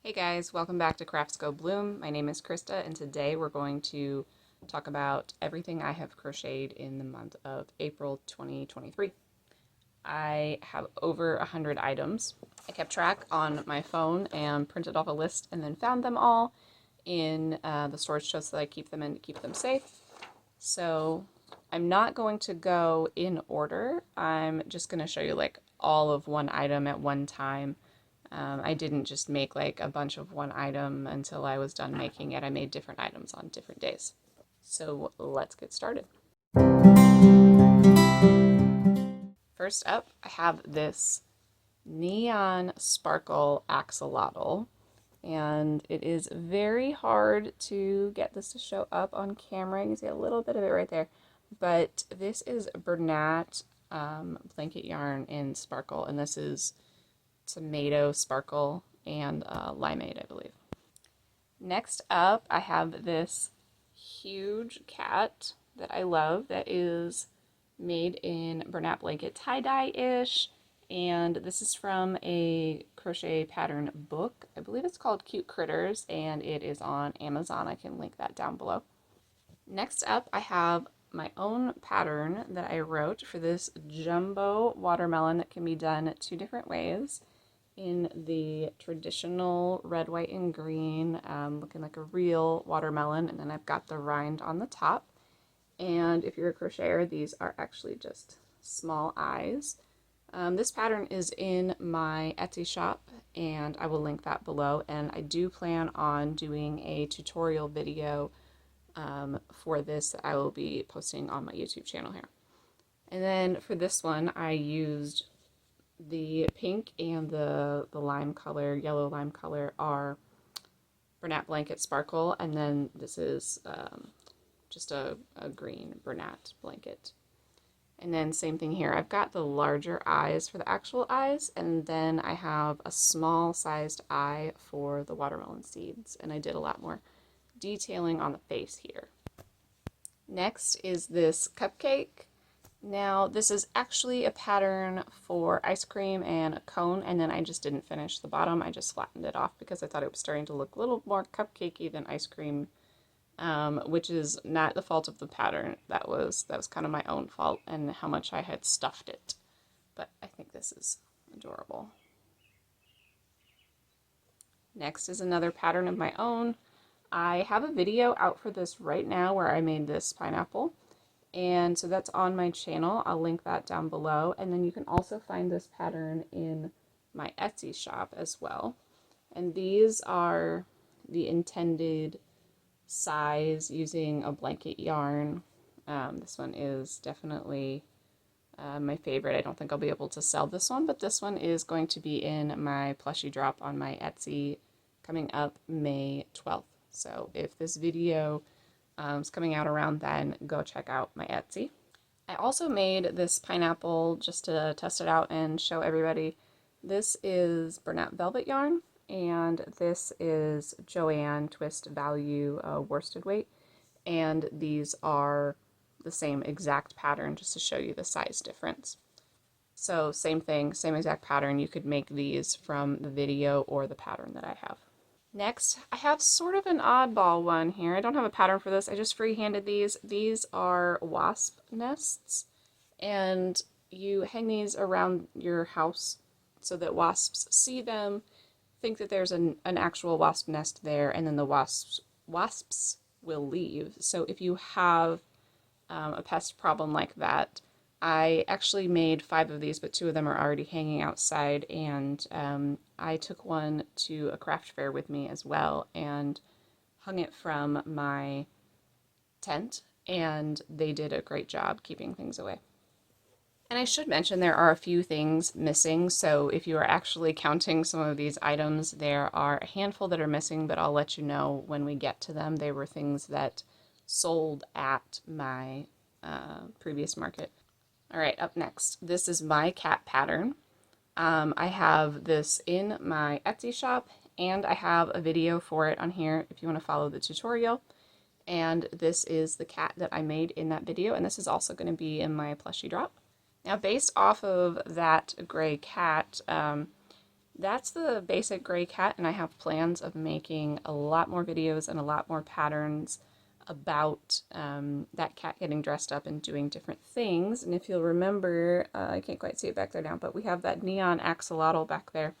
Hey guys, welcome back to Crafts Go Bloom. My name is Krista and today we're going to talk about everything I have crocheted in the month of April 2023. I have over 100 items. I kept track on my phone and printed off a list and then found them all in the storage chest that I keep them in to keep them safe. So I'm not going to go in order. I'm just going to show you like all of one item at one time. I didn't just make like a bunch of one item until I was done making it. I made different items on different days. So let's get started. First up, I have this neon sparkle axolotl, and it is very hard to get this to show up on camera. You can see a little bit of it right there, but this is Bernat blanket yarn in sparkle, and this is tomato sparkle and limeade, I believe. Next up, I have this huge cat that I love that is made in Bernat blanket tie-dye-ish, and this is from a crochet pattern book. I believe it's called Cute Critters, and it is on Amazon. I can link that down below. Next up, I have my own pattern that I wrote for this jumbo watermelon that can be done two different ways. In the traditional red, white, and green, looking like a real watermelon, and then I've got the rind on the top. And if you're a crocheter, these are actually just small eyes. This pattern is in my Etsy shop, and I will link that below. And I do plan on doing a tutorial video for this that I will be posting on my YouTube channel here. And then for this one, I used the pink and the lime color, yellow lime color, are Bernat blanket sparkle, and then this is just a green Bernat blanket. And then same thing here. I've got the larger eyes for the actual eyes, and then I have a small sized eye for the watermelon seeds, and I did a lot more detailing on the face here. Next is this cupcake. Now, this is actually a pattern for ice cream and a cone, and then I just didn't finish the bottom. I just flattened it off because I thought it was starting to look a little more cupcakey than ice cream, which is not the fault of the pattern. That was kind of my own fault and how much I had stuffed it. But I think this is adorable. Next is another pattern of my own. I have a video out for this right now where I made this pineapple. And so that's on my channel. I'll link that down below. And then you can also find this pattern in my Etsy shop as well. And these are the intended size using a blanket yarn. This one is definitely my favorite. I don't think I'll be able to sell this one, but this one is going to be in my plushie drop on my Etsy coming up May 12th. So if this video is coming out around then, go check out my Etsy. I also made this pineapple just to test it out and show everybody. This is Bernat velvet yarn, and this is Joanne Twist Value worsted weight, and these are the same exact pattern just to show you the size difference. So same thing, same exact pattern. You could make these from the video or the pattern that I have. Next, I have sort of an oddball one here. I don't have a pattern for this. I just freehanded these. These are wasp nests, and you hang these around your house so that wasps see them, think that there's an actual wasp nest there, and then the wasps will leave. So if you have a pest problem like that, I actually made 5 of these, but 2 of them are already hanging outside, and I took one to a craft fair with me as well and hung it from my tent, and they did a great job keeping things away. And I should mention there are a few things missing, so if you are actually counting some of these items, there are a handful that are missing, but I'll let you know when we get to them. They were things that sold at my previous market. All right, up next, this is my cat pattern. I have this in my Etsy shop, and I have a video for it on here if you want to follow the tutorial. And this is the cat that I made in that video, and this is also going to be in my plushie drop. Now, based off of that gray cat, That's the basic gray cat, and I have plans of making a lot more videos and a lot more patterns about that cat getting dressed up and doing different things. And if you'll remember, I can't quite see it back there now, but we have that neon axolotl back there.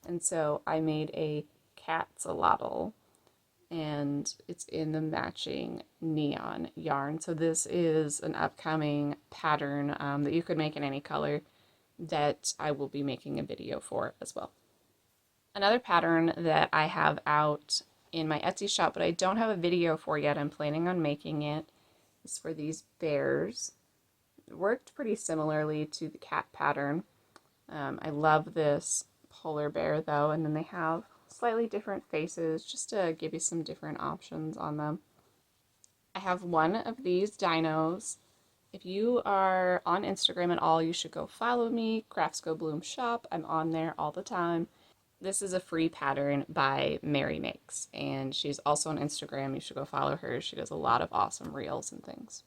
And so I made a catsalotl, and it's in the matching neon yarn. So this is an upcoming pattern that you could make in any color that I will be making a video for as well. Another pattern that I have out in my Etsy shop, but I don't have a video for yet, I'm planning on making it, is for these bears. It worked pretty similarly to the cat pattern. I love this polar bear though, and then they have slightly different faces just to give you some different options on them. I have one of these dinos. If you are on Instagram at all, you should go follow me, Crafts Go Bloom Shop. I'm on there all the time. This is a free pattern by Mary Makes, and she's also on Instagram. You should go follow her. She does a lot of awesome reels and things.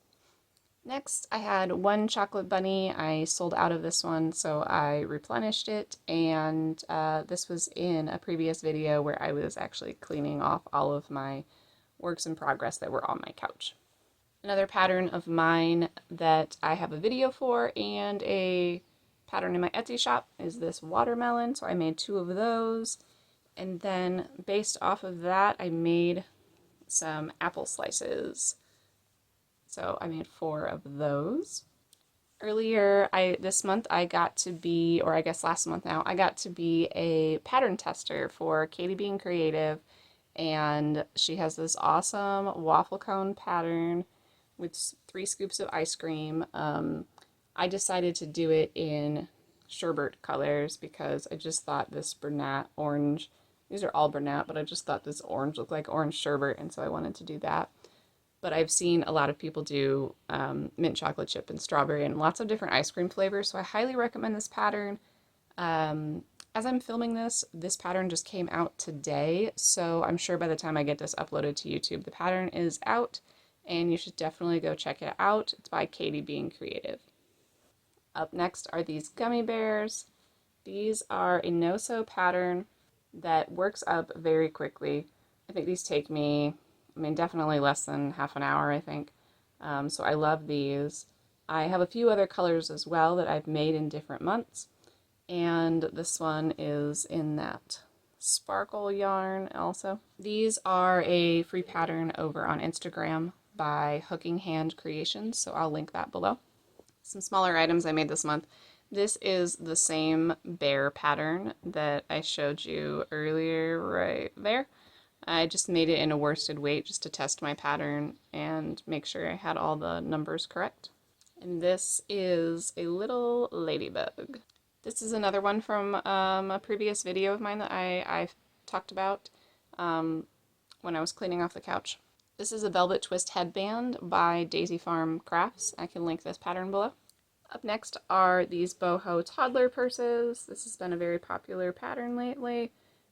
Next, I had one chocolate bunny. I sold out of this one, so I replenished it, and this was in a previous video where I was actually cleaning off all of my works in progress that were on my couch. Another pattern of mine that I have a video for and a pattern in my Etsy shop is this watermelon, so I made 2 of those, and then based off of that I made some apple slices. So I made 4 of those. Earlier, this month I got to be, or I guess last month now, I got to be a pattern tester for Katie Being Creative, and she has this awesome waffle cone pattern with 3 scoops of ice cream. I decided to do it in sherbet colors because I just thought this Bernat orange, these are all Bernat, but I just thought this orange looked like orange sherbet, and so I wanted to do that. But I've seen a lot of people do mint chocolate chip and strawberry and lots of different ice cream flavors, so I highly recommend this pattern. As I'm filming this, this pattern just came out today, so I'm sure by the time I get this uploaded to YouTube, the pattern is out, and you should definitely go check it out. It's by Katie Being Creative. Up next are these gummy bears. These are a no-sew pattern that works up very quickly. I think these take me, definitely less than half an hour, I think. So I love these. I have a few other colors as well that I've made in different months, and this one is in that sparkle yarn also. These are a free pattern over on Instagram by Hooking Hand Creations, so I'll link that below. Some smaller items I made this month. This is the same bear pattern that I showed you earlier right there. I just made it in a worsted weight just to test my pattern and make sure I had all the numbers correct. And this is a little ladybug. This is another one from a previous video of mine that I talked about when I was cleaning off the couch. This is a velvet twist headband by Daisy Farm Crafts. I can link this pattern below. Up next are these boho toddler purses. This has been a very popular pattern lately,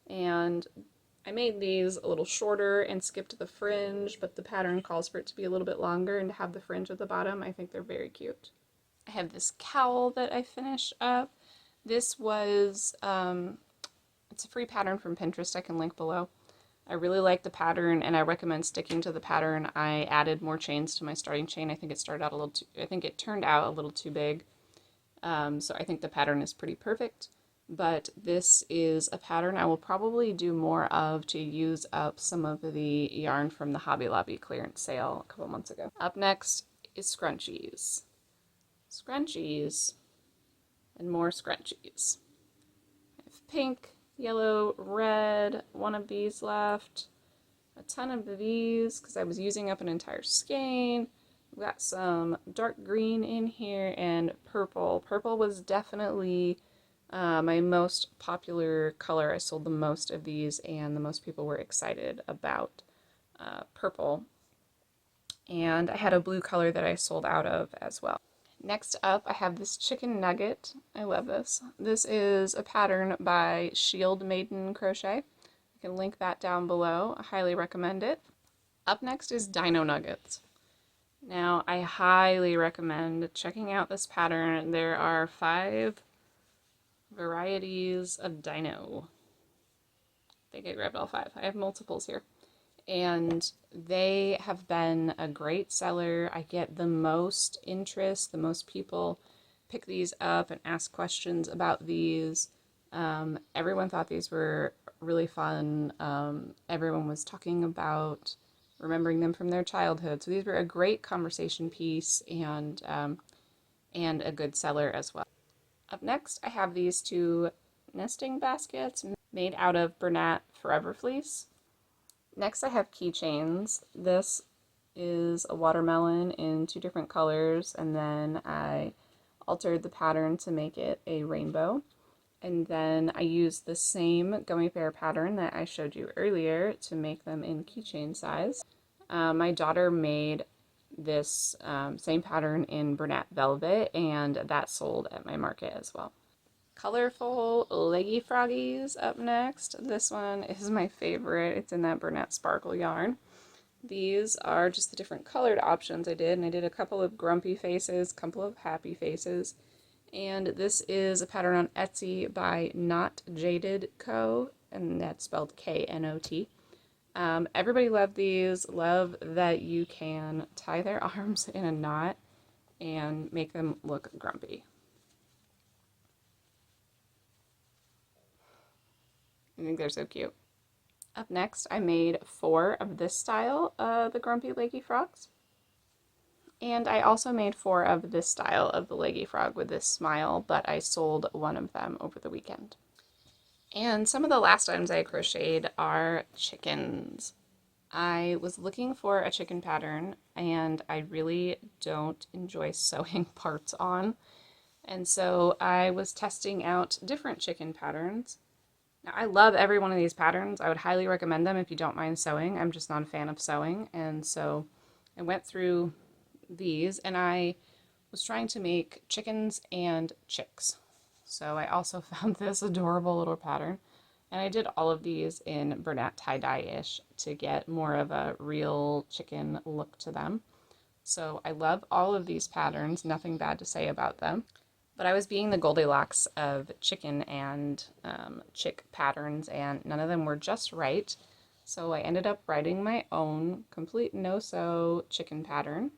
and I made these a little shorter and skipped the fringe, but the pattern calls for it to be a little bit longer and to have the fringe at the bottom. I think they're very cute. I have this cowl that I finished up. This was, it's a free pattern from Pinterest. I can link below. I really like the pattern, and I recommend sticking to the pattern. I added more chains to my starting chain. I think it started out a little too, I think it turned out a little too big. So I think the pattern is pretty perfect. But this is a pattern I will probably do more of to use up some of the yarn from the Hobby Lobby clearance sale a couple months ago. Up next is scrunchies. Scrunchies and more scrunchies. I have pink, yellow, red, one of these left, a ton of these because I was using up an entire skein. We've got some dark green in here and purple. Purple was definitely my most popular color. I sold the most of these, and the most people were excited about purple. And I had a blue color that I sold out of as well. Next up, I have this chicken nugget. I love this. This is a pattern by Shield Maiden Crochet. I can link that down below. I highly recommend it. Up next is Dino Nuggets. Now, I highly recommend checking out this pattern. There are 5 Varieties of Dino. I think I grabbed all 5. I have multiples here. And they have been a great seller. I get the most interest, the most people pick these up and ask questions about these. Everyone thought these were really fun. Everyone was talking about remembering them from their childhood. So these were a great conversation piece and a good seller as well. Up next, I have these 2 nesting baskets made out of Bernat Forever Fleece. Next, I have keychains. This is a watermelon in 2 different colors, and then I altered the pattern to make it a rainbow. And then I used the same gummy bear pattern that I showed you earlier to make them in keychain size. My daughter made this same pattern in Bernat Velvet, and that sold at my market as well. Colorful leggy froggies up next. This one is my favorite. It's in that Bernat Sparkle yarn. These are just the different colored options I did, and I did a couple of grumpy faces, a couple of happy faces. And this is a pattern on Etsy by Not Jaded Co., and that's spelled K-N-O-T. Everybody loved these. Love that you can tie their arms in a knot and make them look grumpy. I think they're so cute. Up next, I made 4 of this style of the Grumpy Leggy Frogs. And I also made 4 of this style of the Leggy Frog with this smile, but I sold 1 of them over the weekend. And some of the last items I crocheted are chickens. I was looking for a chicken pattern, and I really don't enjoy sewing parts on. And so I was testing out different chicken patterns. Now, I love every one of these patterns. I would highly recommend them if you don't mind sewing. I'm just not a fan of sewing. And so I went through these, and I was trying to make chickens and chicks. So I also found this adorable little pattern. And I did all of these in Bernat tie-dye-ish to get more of a real chicken look to them. So I love all of these patterns. Nothing bad to say about them. But I was being the Goldilocks of chicken and chick patterns, and none of them were just right. So I ended up writing my own complete no-sew chicken pattern.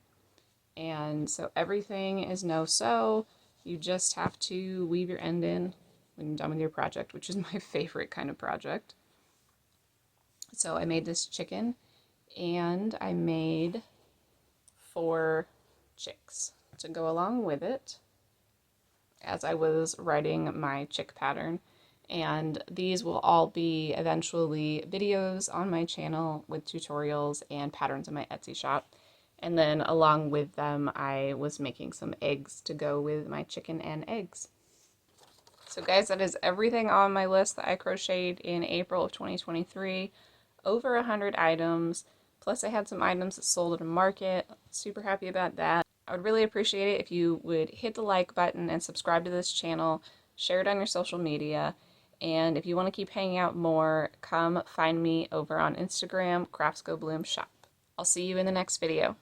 And so everything is no-sew. You just have to weave your end in when you're done with your project, which is my favorite kind of project. So I made this chicken, and I made 4 chicks to go along with it as I was writing my chick pattern. And these will all be eventually videos on my channel with tutorials and patterns in my Etsy shop. And then along with them, I was making some eggs to go with my chicken and eggs. So guys, that is everything on my list that I crocheted in April of 2023. Over 100 items, plus I had some items that sold at a market. Super happy about that. I would really appreciate it if you would hit the like button and subscribe to this channel, share it on your social media, and if you want to keep hanging out more, come find me over on Instagram, Crafts Go Bloom Shop. I'll see you in the next video.